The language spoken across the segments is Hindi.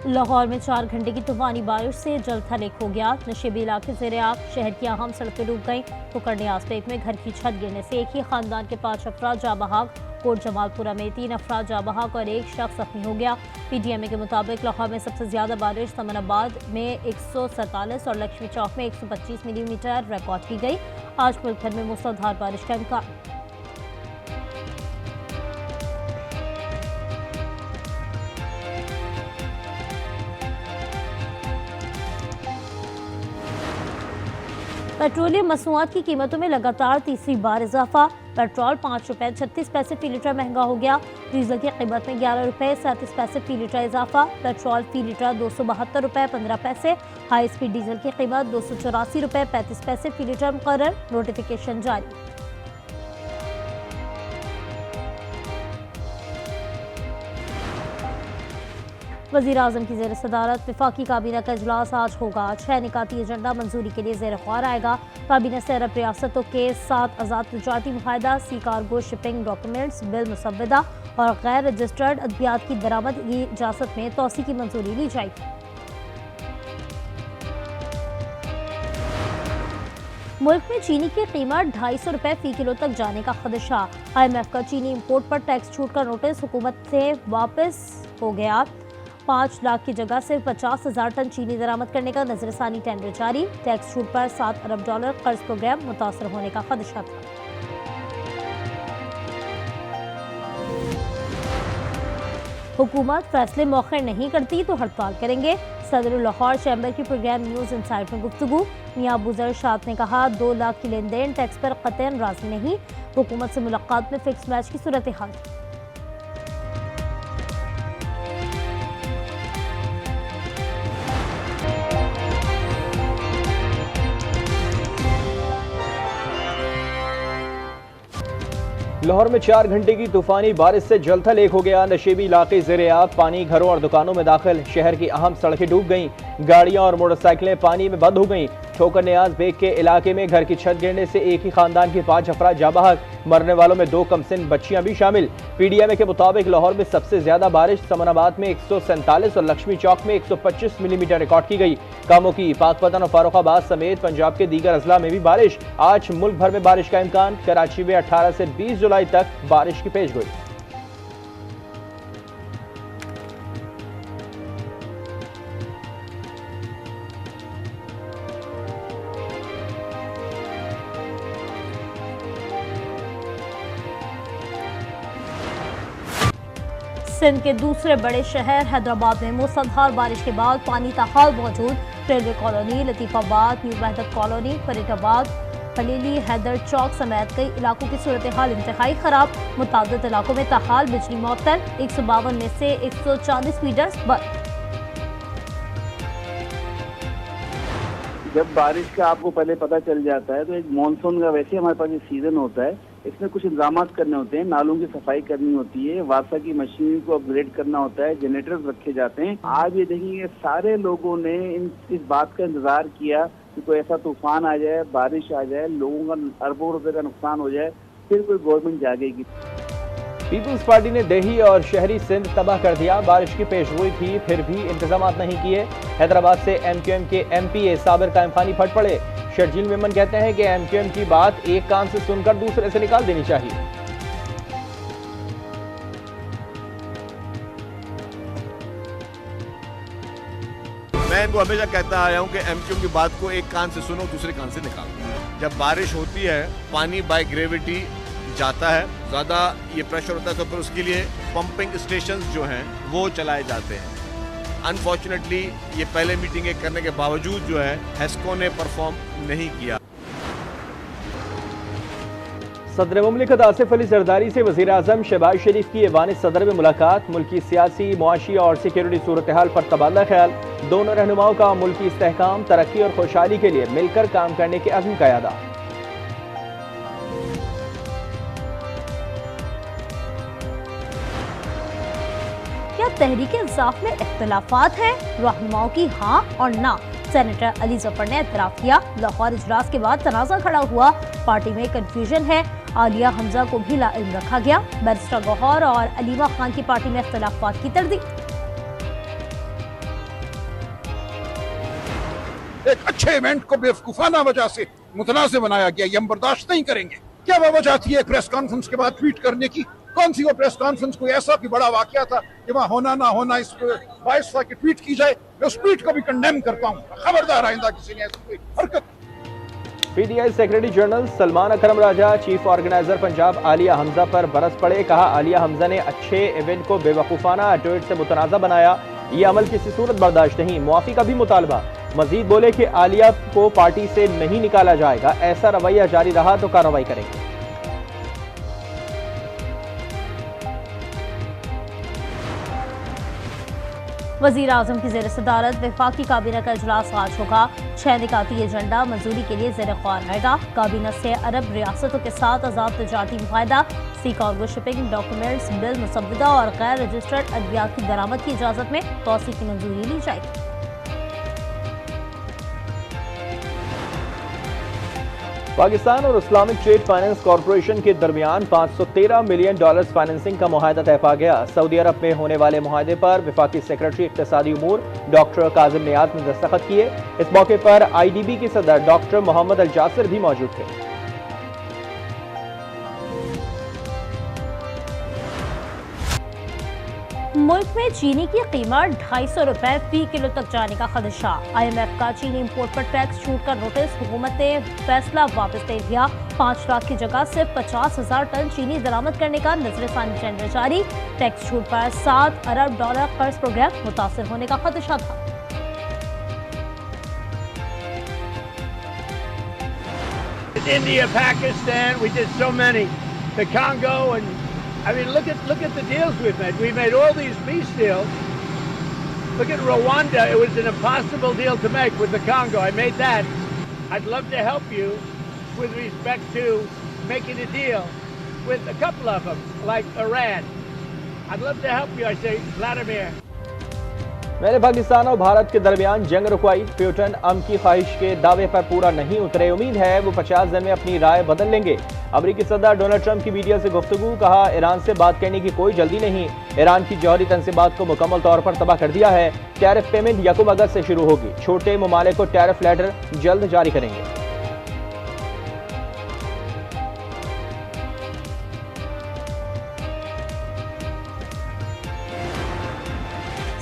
लाहौर में 4 घंटे की तूफानी बारिश से जल थल एक हो गया। नशेबी इलाके ज़ेरे आग, शहर की अहम सड़कें डूब गईं। कुकर न्याज़ पेट में घर की छत गिरने से एक ही खानदान के 5 अफराद जाँ बहक। कोट जमालपुरा में 3 अफराद जाँ बहक और एक शख्स जख्मी हो गया। PTM के मुताबिक लाहौर में सबसे ज्यादा बारिश समनाबाद में 147 और लक्ष्मी चौक में 125 मिलीमीटर रिकॉर्ड की गई। आज मुल्क भर में मूसलाधार बारिश का इम्कान। पेट्रोलियम मसनूआत की कीमतों में लगातार तीसरी बार इजाफा। पेट्रोल 5 रुपये 36 पैसे फी लीटर महंगा हो गया। डीजल की कीमत में 11 रुपये 37 पैसे फी लीटर इजाफा। पेट्रोल फी लीटर 272 रुपये 15 पैसे। हाई स्पीड डीजल की कीमत 284 रुपये 35 पैसे फी लीटर मुकर्रर। नोटिफिकेशन जारी। वज़ीर आज़म की ज़ेर सदारत वफाकी काबीना का इजलास आज होगा। 6 निकाती एजेंडा मंजूरी के लिए ज़ेर ख्वार आएगा। काबीना से अरब रियासतों के 7 आज़ाद तजारती मुआहदा, सी कार्गो शिपिंग डॉक्यूमेंट्स बिल मुसव्वदा और गैर रजिस्टर्ड अद्वियात की दरामद की इजाज़त में तोसी की मंजूरी ली जाएगी। मुल्क में चीनी की कीमत 250 रुपये फी किलो तक जाने का खदशा। IMF का चीनी इम्पोर्ट पर टैक्स छूट का नोटिस हुकूमत से वापस हो गया। 5 लाख की जगह सिर्फ 50,000 टन चीनी दरामद करने का नजरसानी टेंडर जारी। टैक्स छूट पर $7 अरब कर्ज प्रोग्राम मुतासर होने का खदशा था। हुकूमत फैसले मौखर नहीं करती तो हड़ताल करेंगे। सदर लाहौर चैम्बर की प्रोग्राम न्यूज़ इनसाइड में गुफ्तगू। मियां अबू ज़र शाद ने कहा 2 लाख की लेन देन टैक्स पर कतई राजी नहीं। हुकूमत से मुलाकात में फिक्स मैच की सूरत हाल। लाहौर में 4 घंटे की तूफानी बारिश से जलथल एक हो गया। नशेबी इलाके ज़ेरे आग, पानी घरों और दुकानों में दाखिल। शहर की अहम सड़कें डूब गईं। गाड़ियां और मोटरसाइकिलें पानी में बंद हो गईं। ठोकर न्याज बेग के इलाके में घर की छत गिरने से एक ही खानदान के 5 अफराद जाँ बहक। मरने वालों में 2 कमसिन बच्चियां भी शामिल। PDM के मुताबिक लाहौर में सबसे ज्यादा बारिश समनाबाद में 147 और लक्ष्मी चौक में 125 मिलीमीटर रिकॉर्ड की गई। कामों की पाकपतन और फारुखाबाद समेत पंजाब के दीगर अजला में भी बारिश। आज मुल्क भर में बारिश का इम्कान। कराची में 18 से 20 जुलाई तक बारिश की पेशगोई। सिंध के दूसरे बड़े शहर हैदराबाद में मूसलाधार बारिश के बाद पानी ताहाल मौजूद। Railway colony, Latifabad, new Wahdat colony, Faridabad, Khalili, Haider Chowk समेत कई इलाकों की सूरत हाल इंतहाई खराब। मुतादिद इलाकों में ताहाल बिजली मअतल। 152 में से 140 मीटर बंद। जब बारिश का आपको पहले पता चल जाता है तो एक मानसून का वैसे हमारे पास ये सीजन होता है, इसमें कुछ इंतजाम करने होते हैं। नालों की सफाई करनी होती है, वासा की मशीन को अपग्रेड करना होता है, जनरेटर्स रखे जाते हैं। आज ये देखिए सारे लोगों ने इस बात का इंतजार किया कि कोई ऐसा तूफान आ जाए, बारिश आ जाए, लोगों का अरबों रुपए का नुकसान हो जाए, फिर कोई गवर्नमेंट जागेगी। पीपुल्स पार्टी ने देही और शहरी सिंध तबाह कर दिया। बारिश की पेशगोई थी, फिर भी इंतजाम नहीं किए। हैदराबाद से MQM के MPA साबिर कायम खानी फट पड़े। शर्जील मेमन कहते हैं कि MQM की बात एक कान से सुनकर दूसरे से निकाल देनी चाहिए। मैं इनको हमेशा कहता आया हूं कि MQM की बात को एक कान से सुनो, दूसरे कान से निकालो। जब बारिश होती है, पानी बाय ग्रेविटी जाता है, ज्यादा ये प्रेशर होता है, तो फिर उसके लिए पंपिंग स्टेशंस जो हैं वो चलाए जाते हैं। अनफॉर्चुनेटली ये पहले मीटिंग करने के बावजूद जो है हेस्को ने परफॉर्म नहीं किया। सदर मुमलिकत आसिफ अली जरदारी से वज़ीर आज़म शहबाज शरीफ की ऐवान सदर में मुलाकात। मुल्की सियासी, मुआशी और सिक्योरिटी सूरत हाल पर तबादला ख्याल। दोनों रहनुमाओं का मुल्की इस्तेहकाम, तरक्की और खुशहाली के लिए मिलकर काम करने के अज़्म का यादा। क्या तहरीक-ए-इंसाफ में इख्तिलाफात है? रहनुमाओं की हाँ और ना। सेनेटर अली जफर ने एतराफ़ किया। लाहौर इजलास के बाद तनाज़ा खड़ा हुआ। पार्टी में कंफ्यूजन है। आलिया हमजा को भी लाइल्म रखा गया। बैरिस्टर गौहर और अलीमा खान की पार्टी में इख्तिलाफात की तरदीद। एक अच्छे इवेंट को बेवकूफाना वजह से मुतनाज़ बनाया गया, ये हम बर्दाश्त नहीं करेंगे। क्या वजह थी एक प्रेस कॉन्फ्रेंस के बाद ट्वीट करने की? कौन सी वो प्रेस कॉन्फ्रेंस? कोई ऐसा भी बड़ा वाकया था कि वहाँ होना ना होना इस बायस था कि ट्वीट की जाए? मैं उस ट्वीट को भी कंडेम करता हूँ। खबरदार आइंदा किसी ने ऐसी कोई हरकत। पीटीआई सेक्रेटरी जनरल सलमान अकरम राजा चीफ ऑर्गेनाइजर पंजाब आलिया हमजा पर बरस पड़े। कहा, आलिया हमजा ने अच्छे इवेंट को बेवकूफाना ट्वीट से मुतनाज़ा बनाया, ये अमल किसी सूरत बर्दाश्त नहीं। मुआफी का भी मुतालबा। मजीद बोले कि आलिया को पार्टी से नहीं निकाला जाएगा, ऐसा रवैया जारी रहा तो कार्रवाई करेंगे। वजीर आजम की जेर सदारत वफाकी काबीना का इजलास आज होगा। 6 निकाती एजेंडा मंजूरी के लिए जेर ख्वार आएगा। काबीना से अरब रियासतों के साथ आजाद तजारती मुआहदा, सी कार्गो शिपिंग डॉक्यूमेंट्स बिल मुसव्वदा और गैर रजिस्टर्ड अद्वियात की दरामद की इजाजत में तौसी की मंजूरी ली जाएगी। पाकिस्तान और इस्लामिक ट्रेड फाइनेंस कॉरपोरेशन के दरमियान $513 मिलियन फाइनेंसिंग का मुआहदा तय पा गया। सऊदी अरब में होने वाले मुआहदे पर वफाकी सेक्रेटरी इक्तिसादी उमूर डॉक्टर काजिम नियाज ने दस्तखत किए। इस मौके पर IDB के सदर डॉक्टर मोहम्मद अल जासिर भी मौजूद थे। मुल्क में चीनी की कीमत 250 रुपए फी किलो तक जाने का खदशा। IMF का चीनी इंपोर्ट पर टैक्स छूट का नोटिस, हुकूमत ने फैसला वापस ले लिया। 5 लाख की जगह सिर्फ 50,000 टन चीनी दरामद करने का नजरसानी टेंडर जारी। टैक्स छूट पर $7 अरब कर्ज प्रोग्राम मुतासिर होने का खदशा था। India, Pakistan, we did so many. The Congo, and I mean, look at the deals we've made. We made all these peace deals. Look at Rwanda. It was an impossible deal to make with the Congo. I made that. I'd love to help you with respect to making a deal with a couple of them, like Iran. I'd love to help you. I say, Vladimir. मैंने पाकिस्तान और भारत के दरमियान जंग रुकवाई। प्यूटन की ख्वाहिश के दावे पर पूरा नहीं उतरे। उम्मीद है वो 50 दिन में अपनी राय बदल लेंगे। अमेरिकी सदर डोनाल्ड ट्रंप की मीडिया से गुफ्तगू। कहा, ईरान से बात करने की कोई जल्दी नहीं। ईरान की जौहरी तंजीबात को मुकम्मल तौर पर तबाह कर दिया है। टैरिफ पेमेंट 1 अगस्त से शुरू होगी। छोटे ममालिक को टैरिफ लेटर जल्द जारी करेंगे।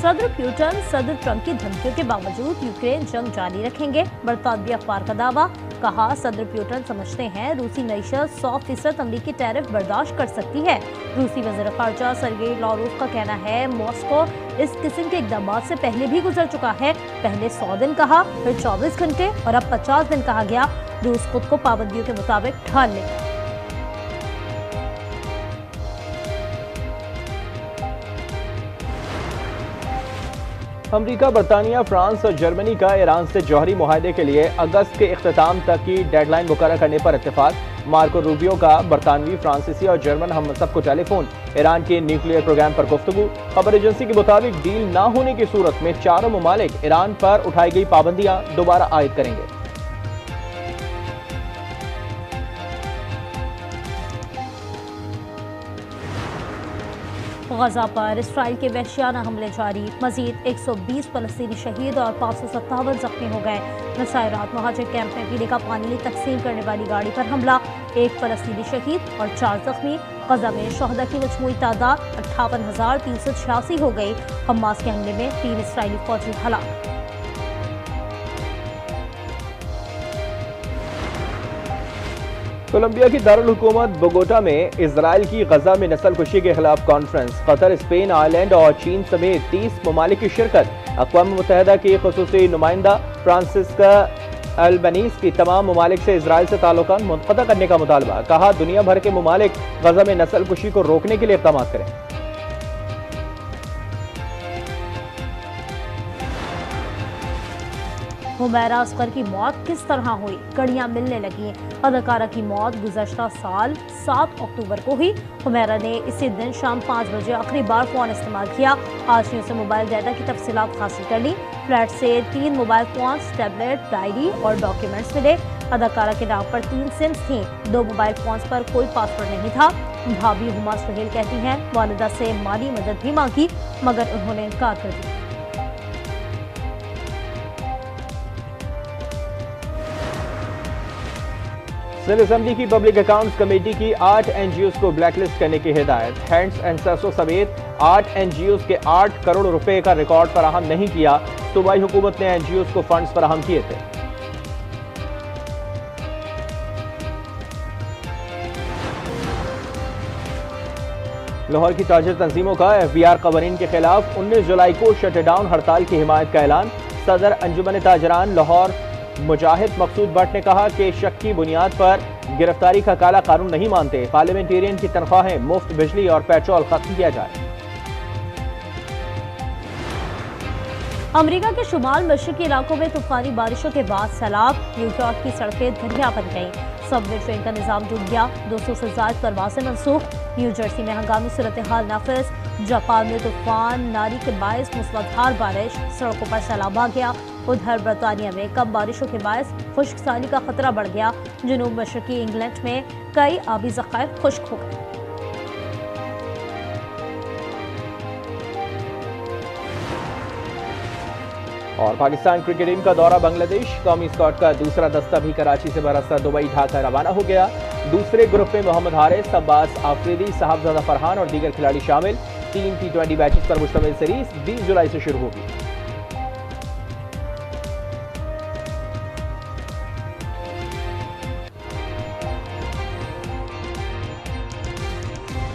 सदर प्यूटन सदर ट्रंप की धमकियों के बावजूद यूक्रेन जंग जारी रखेंगे। बरतानवी अखबार का दावा। कहा, सदर प्यूटन समझते हैं रूसी मईशत 100% अमरीकी टैरिफ बर्दाश्त कर सकती है। रूसी वज़ीर ख़ारजा सर्गेई लावरोव का कहना है, मॉस्को इस किस्म के इक़दाम से पहले भी गुजर चुका है। पहले 100 दिन कहा, फिर 24 घंटे और अब 50 दिन कहा गया। रूस खुद को पाबंदियों के मुताबिक ढाल लेगा। अमरीका, बरतानिया, फ्रांस और जर्मनी का ईरान से जौहरी मुआहदे के लिए अगस्त के इख्तिताम तक की डेडलाइन मुकर्रर करने पर इत्तेफाक। मार्को रूबियो का बरतानवी, फ्रांसीसी और जर्मन हम सबको टेलीफोन। ईरान के न्यूक्लियर प्रोग्राम पर गुफ्तगू। खबर एजेंसी के मुताबिक डील ना होने की सूरत में चारों ममालिक ईरान पर उठाई गई पाबंदियां दोबारा आयद करेंगे। गजा पर इसराइल के वहशियाना हमले जारी। मजीद 120 फलस्तीनी शहीद और 557 जख्मी हो गए। मिसाइल रात महाजिर कैंप में पीने का पानी तकसीम करने वाली गाड़ी पर हमला। 1 फलस्तीनी शहीद और 4 जख्मी। गजा में शहदा की मजमूई तादाद 58,386 हो गई। हमास के हमले में 3 इसराइली फौजी हलाक। कोलंबिया की दारुल हुकूमत बोगोटा में इजराइल की गजा में नस्लकुशी के खिलाफ कॉन्फ्रेंस। कतर, स्पेन, आयरलैंड और चीन समेत 30 ममालिक की शिरकत। अक़वाम मुत्तहिदा की खुसूसी नुमाइंदा फ्रांसिस्का अल्बनीज़ की तमाम ममालिक से इजराइल से ताल्लुकात मुनक़ता करने का मुतालबा। कहा, दुनिया भर के ममालिक गजा में नस्लकुशी को रोकने के लिए इक़दाम करें। हुमैरा असगर की मौत किस तरह हुई, कड़ियां मिलने लगी। अदाकारा की मौत गुज़श्ता साल 7 अक्टूबर को हुई। हुमैरा ने इसी दिन शाम 5 बजे आखिरी बार फ़ोन इस्तेमाल किया। आज ने उसे मोबाइल डाटा की तफसीलात हासिल कर ली। फ्लैट से 3 मोबाइल फ़ोन, टैबलेट, डायरी और डॉक्यूमेंट्स मिले। अदाकारा के नाम पर 3 सिम्स थीं। 2 मोबाइल फ़ोन्स पर कोई पासवर्ड नहीं था। भाभी हुमा सुहेल कहती हैं, वालिदा से माली मदद भी मांगी मगर उन्होंने इनकार कर दिया। सिंध असेंबली की पब्लिक अकाउंट्स कमेटी की 8 NGOs को ब्लैकलिस्ट करने की हिदायत। हैंड्स एंड सरसों समेत 8 NGOs के 8 करोड़ रुपए का रिकॉर्ड फराहम नहीं किया। सूबाई हुकूमत ने NGOs को फंड्स फराहम किए थे। लाहौर की ताजिर तंजीमों का FBR कवानीन के खिलाफ 19 जुलाई को शटडाउन हड़ताल की हिमायत का ऐलान। सदर अंजुमन ताजरान लाहौर मुजाहिद मकसूद भट्ट ने कहा कि शक की बुनियाद पर गिरफ्तारी का काला कानून नहीं मानते। पार्लियामेंटेरियन की तनख्वाहें, मुफ्त बिजली और पेट्रोल खत्म किया जाए। अमेरिका के शुमाल मशरकी इलाकों में तूफानी बारिशों के बाद सैलाब। न्यूयॉर्क की सड़कें दरिया बन गईं। सबवे ट्रेन का निजाम डूब गया। 200 से ज्यादा परवाजें मनसूख। न्यू जर्सी में हंगामी सूरत हाल नाफिज। जापान में तूफान नारी के बायस मूसलाधार बारिश, सड़कों पर सैलाब आ गया। उधर बरतानिया में कम बारिशों के बायस खुश्कसानी का खतरा बढ़ गया। जनूब मशरकी इंग्लैंड में कई आबी ज़खायर खुश्क हो गए। और पाकिस्तान क्रिकेट टीम का दौरा बांग्लादेश। कौमी स्क्वाड का दूसरा दस्ता भी कराची से बरसता दुबई ढाका रवाना हो गया। दूसरे ग्रुप में मोहम्मद हारिस, अब्बास आफरीदी, साहबजादा फरहान और दीगर खिलाड़ी शामिल। 3 T20 मैचेस पर मुश्तमिल सीरीज 20 जुलाई से शुरू होगी।